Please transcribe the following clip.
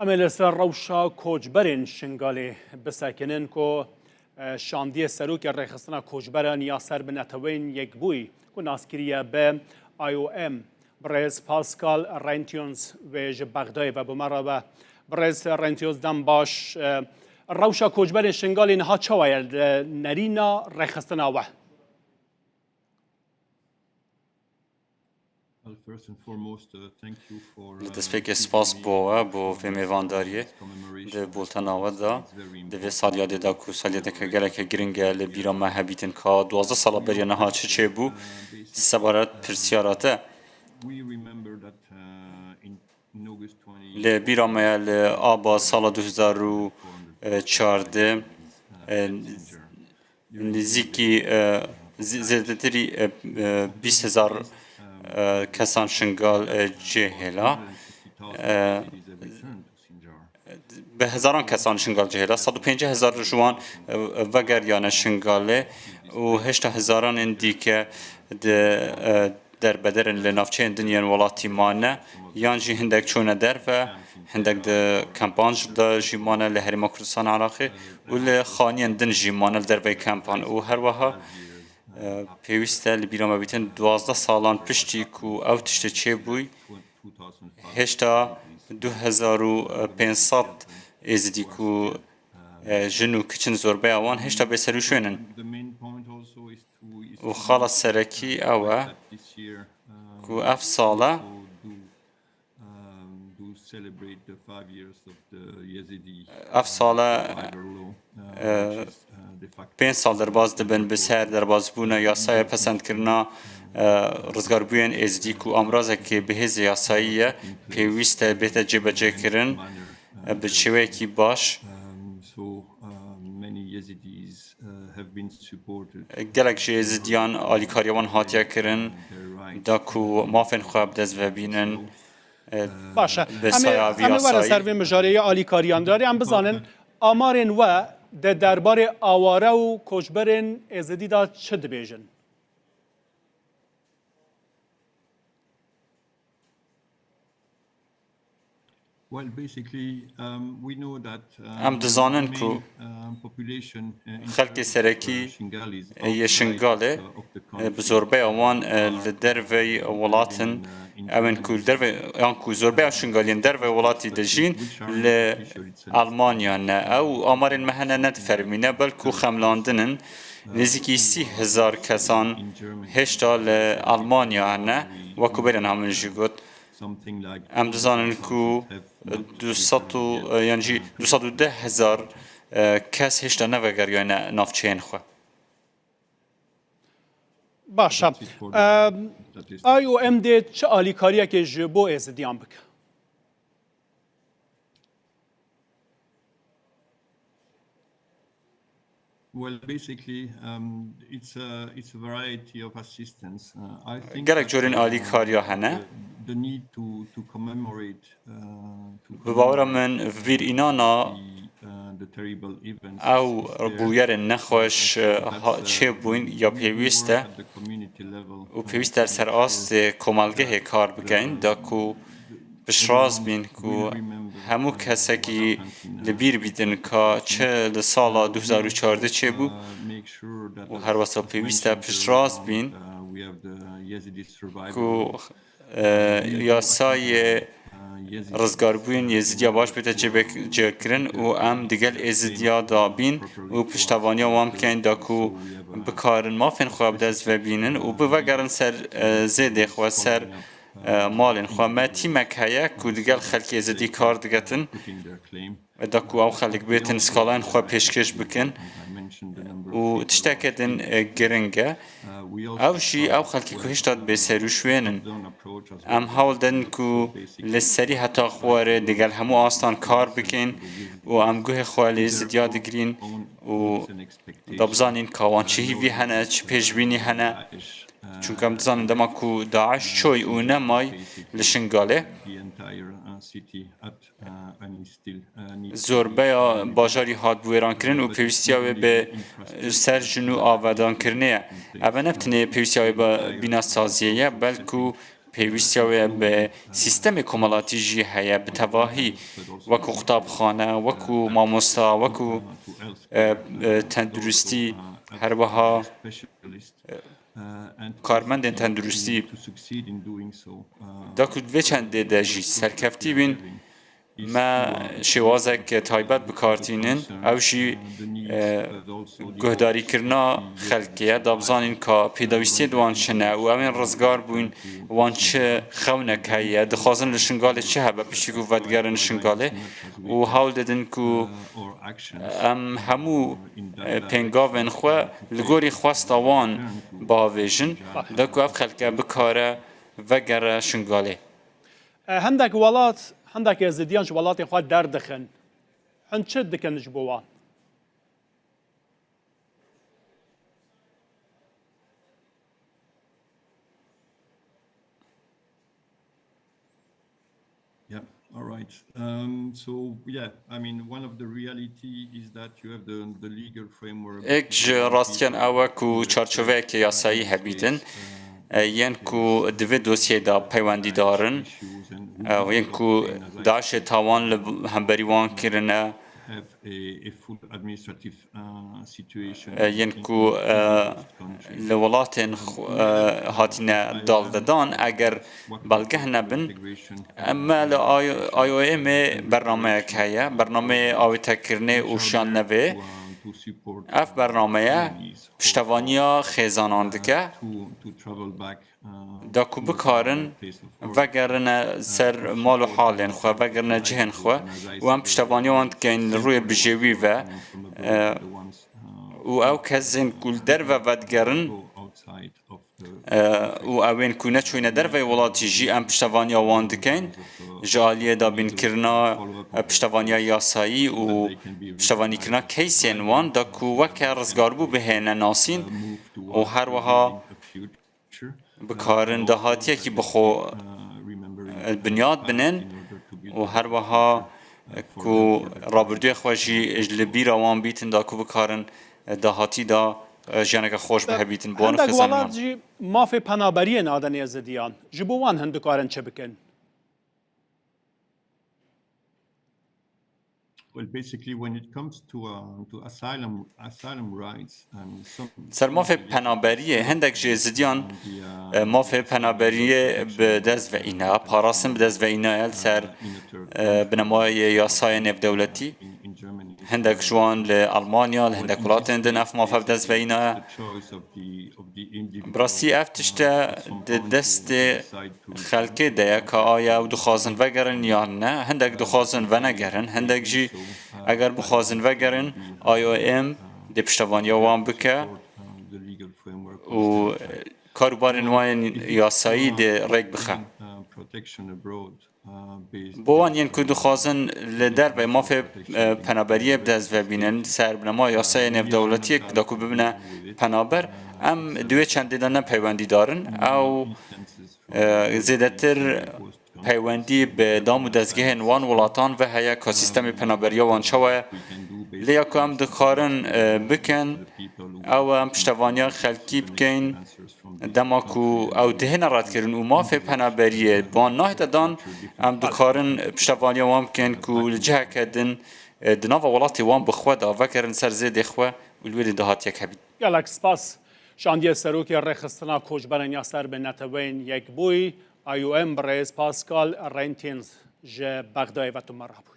ئەمە روشا کۆچبەرێن شنگالێ بسەکنن کۆ شاندیە سەرۆکە ڕێخستنە کۆچبەرە یاسەر بنەتەوەین یەک بووی کو ناسکریە بە IOM برێز پاسکال رێنتجنس وێژ بەغدای و بمەڕەوە برێز رێنتجنس دەم باش روشا کۆچبەرێن شنگالێ نەها چاوایە نەرینا ڕێخستنەوە. Despeke spas boa bo ve mêvandariye de boltanawa da de vê saliyê da ku saliyê geleke giring e li bîra me hebîtin ka 12 sala beriya niha çi çêbû sebaret pirsiyarate li bîra me ye li aba sala 2014 nizîkî zêdetirî 20,000 kesan şingal cihela به هزاران کسان شنگال جهلا 150,000 جوان وگریان شنگاله و 8,000 دیگه در بدرن لنافچه دنیان ولاتی مانه یان جی هندک چونه در و هندک د کمپانج دا جیمانه لهرما کردستان عراقی و لخانیان دن جیمانه در وی کمپان و هر وها پیوسته لبیرا مبیتن 12 سالان پشتی کو او تشت چه بوی هشتا 2500 êzidî ku jin û kiçin zorbey wan hêşta bêserî şwênin û xala serekî ew e ku ev sala ev sala 5 sal derbas dibin bi ser derbasbûna yasaya pesendkirina rizgarbûyên êzidî ku amrazekê bihêzê yasayî ye pêwîst e bête cêbecêkirin bi çêwekî baş gelek ji êzidiyan alîkariya wan hatiye kirin da ku mafên xwe bi dest vebînin باشە ئەمە وەرە سەر vê mijareyê alîkariyan darê em bizanin amarên we de derbarê aware û koçberên êzidî da çi dibêjin? em dizanin ku xelkê serekî yê Şingalê bi zorbeya wan li dervey welatin ew ku derve yan ku zorbeya Şingaliyên derve welatî de jîn li Almanya ne ew amarên me hene ne difermîne belku xemlandinin nêzîkî 30,000 kesan hêşta li Almanya hene wekû berên min jî got em dizanin ku 210,000 kes hêşta nevegeriyane navçeyên xwe. باشە IOM dê çi alîkariyekê ji bo êzidiyan bike؟ gelek corên alîkariya hene bi bawera min vîr înana ew bûyerên nexweş çêbûn ya pêwîst e û pêwîst er ser astê komelgehê kar bikin da ku bişraz bîn ku hemû kesekî li bîr bîtin ka çi li sala 2014 çêbû û her wesa pêwîst e piştrast bîn ku yasayê rizgarbûyên êzidiya baş bête cêkirin û em digel êzidiya dabîn û piştevaniya wan bikin da ku bikarin mafên xwe bi dest vebînin û bivegerin ser zêdê xwe ser malên xwe me tîmek heye ku digel xelkê êzidî kar digetin da ku ew xelek bêtin skalayên xwe pêşkêş bikin û tiştekê din giring e ew jî ew xelkî ku hêşta bêserî şwênin em hewl din ku li serî heta xwarê digel hemû astan kar bikin û em guhê xwe li êzidiya digirîn û da bizanîn ka wan çi hîvî hene çi pêşbînî hene çunku em dizanin dema ku Daeş çoy û nemay li Şingalê zorbeya bajarî hat wêrankirin û pêwîstiya wê bi ser jin û avedankirinê ye ev ne bitine pêwîstiya wê bi bîna saziyê ye belku پێویستیەوەیە بە سیستەمی کۆمەڵاتیژی هەیە بتەواهی وەکو قوتابخانە وەکو مامۆستا وەکو تەندروستی هەروەها کارمەندên تەندروستی دەکو دوێ چەندێ دەژی سەرکەفتی بین ما شێوازێک تایبەت بکارتینن ئەو ژی گۆهداریکردنا خەلکیە دابزانین کە پێدەویستیە دوان چنە و ئەوێن ڕزگار بووین وان چ خەونێک هەیە دخوازن لە شنگالێ چه هەبە پشتی و ڤەدگەرن شنگالێ و هەوڵ دەدن و ئەم هەموو پێنگاوێن خۆ li gorî xwesta wan biavêjin dek ev xelke bikare vegere Şingalê. هەندێک وڵات هەندێک ێزیدیان ji welatên xwe derdixin hûn çi dikin ji bo wan All right. So yeah, I mean, one of the reality is that you have the legal framework. Ek ji rastiyan ew ku çarçoveyekê yasayî hebîtin yên ku divê dosyê da peywendî darin yên ku Daişê tawan li hemberî wan kirine A full administrative situation. yên ku li welatên hatine daldedan eger belgeh nebin ema li IOMê bernameyek heye bernameyê awêtekirinê û şandnevê ev bernameye piştevaniya xêzanan dike da ku bikarin vegerine ser mal û halên xwe vegerine cihên xwe û em piştevaniya wan dikein li rûyê bijêwî ve û ew kesên ku li derve vedigerin û ewên ku neçûne dervê welatî jî em piştevaniya wan dikein ji aliyê dabînkirina piştevaniya yasayî û piştevanîkirina keysên wan da ku weke rizgarbû bihêne nasîn û her wiha bikarin dahatiyekî bixwe binyat binin û her wiha ku rabirdûyê xwe jî li bîra wan bîtin da ku bikarin dahatî da jiyaneke xweş bihebîtin bi wan هەندێک xizan وڵات jî mafê penaberiyên adin êzidiyan ji bo wan hin dikarin çi bikin Well, basically, when it comes to asylum rights and some Ser mafê penaberiyê hindek ji êzidiyan mafê penaberiyê bi dest veîne parastin bi dest veîne el ser binemayê yasayê nêvdewletî in Germany, hindek ji wan li Almanya li hindek welatên din ev mafe bi dest veîne the choice of the individual. Birastî ev tişte di destê xelkê de ye ka aya ew dixwazin vegerin yan ne hindek dixwazin venegerin hindek jî eger bixwazin vegerin IOM dê piştevaniya wan bike The legal framework û karûbarên wan yasayî dê rêk bixe. protection abroad based Bo wan yên ku dixwazin li derve mafê penaberiyê bi dest vebînin ser binema yasayê nêvdewletiyek da ku bibine penaber em duê çendê de ne peywendî darin ew zêdetir peywendî bi dam û dezgehên wan welatan ve heye ka sîstemê penaberiya wan çawa ye lê ya ku em dikarin bikin ew em piştevaniya xelkî bikein dema ku ew dihêne radkirin û mafê penaberiyê bi wan nahête dan em dikarin piştevaniya wan bikin ku li ciheke din di nava welatê wan bi xwe da vekirin ser zêdê xwe û li wê de dahatiyek hebîn. gelek spas şandiye serokê rêxistina koçberên ya ser bi netewên yekbûyî IOM bi rêz Pascal Reyntjens ji Bexdayê ve tu merhaba